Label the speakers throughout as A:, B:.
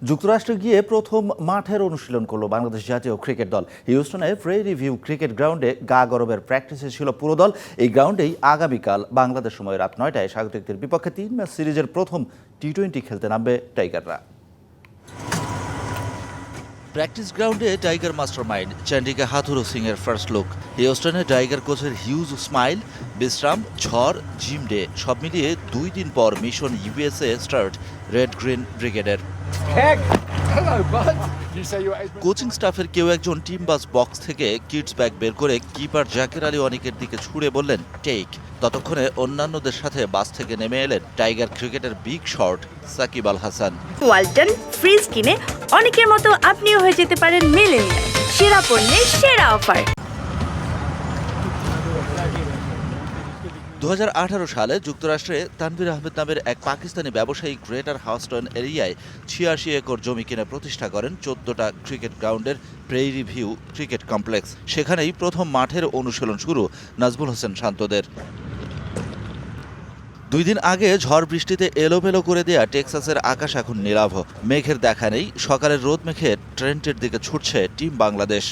A: যুক্তরাষ্ট্রে গিয়ে প্রথম মাঠের অনুশীলন করল বাংলাদেশ জাতীয় ক্রিকেট দল। হিউস্টনে প্রেইরি ভিউ ক্রিকেট গ্রাউন্ডে গা গরমের প্র্যাকটিসে ছিল পুরো দল। এই গ্রাউন্ডেই আগামীকাল বাংলাদেশ সময় রাত 9টায় স্বাগতিকদের বিপক্ষে 3 ম্যাচ সিরিজের প্রথম টি-20 খেলতে নামবে টাইগাররা। প্র্যাকটিস গ্রাউন্ডে টাইগার মাস্টারমাইন্ড চন্ডিকা হাথুরু সিং এর ফার্স্ট লুক। হিউস্টনে টাইগার কোচের হিউজ স্মাইল, বিশ্রাম, ঝড়, জিম ডে সব মিলিয়ে 2 দিন পর mission USA start red green ব্রিগেডের। কোচিং স্টাফের কেউ একজন টিম বাস বক্স থেকে কিডস ব্যাগ বের করে কিপার জাকির আলী অনিকের দিকে ছুড়ে বললেন টেক। ততক্ষণে অন্যান্যদের সাথে বাস থেকে নেমে এলেন টাইগার ক্রিকেটের big shot Shakib Al Hasan.
B: Walton fridge কিনে অনেকের মতো আপনিও হয়ে যেতে পারেন মিলেনিয়াল। সেরা পণ্যের সেরা অফার।
A: 2018 সালে যুক্তরাষ্ট্রে তানভীর আহমেদ নামের এক পাকিস্তানি ব্যবসায়ী গ্রেটার হাউস্টন এরিয়ায় 86 একর জমি কিনে প্রতিষ্ঠা করেন 14টা ক্রিকেট গ্রাউন্ডের প্রেইরি ভিউ ক্রিকেট কমপ্লেক্স। সেখানেই প্রথম মাঠের অনুশীলন শুরু নাজমুল হোসেন শান্তদের। 2 দিন আগে ঝড় বৃষ্টিতে এলোমেলো করে দেয়া টেক্সাসের আকাশ এখন নীলাভ, মেঘের দেখা নেই। সকালের রোদ মেখে ট্রেন্টের দিকে ছুটছে team Bangladesh.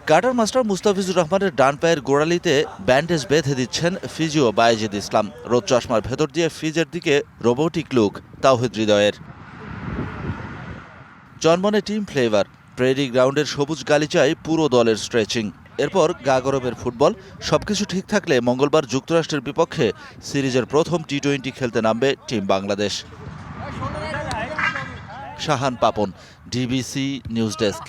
A: Cutter master Mustafizur রহমানের ডান পায়ের গোড়ালিতে ব্যান্ডেজ বেঁধে দিচ্ছেন ফিজিও বায়েজিদ ইসলাম। রোদ চশমার ভেতর দিয়ে ফিজের দিকে রোবোটিক লুক তাওহিদ হৃদয়ের। জন্মনে টিম ফ্লেভার, প্রেরি গ্রাউন্ডের সবুজ গালিচায় পুরো দলের স্ট্রেচিং। এরপর গা গরমের ফুটবল। সবকিছু ঠিক থাকলে মঙ্গলবার যুক্তরাষ্ট্রের বিপক্ষে সিরিজের প্রথম টি-20 খেলতে নামবে team Bangladesh. Shahan Papon, DBC news desk.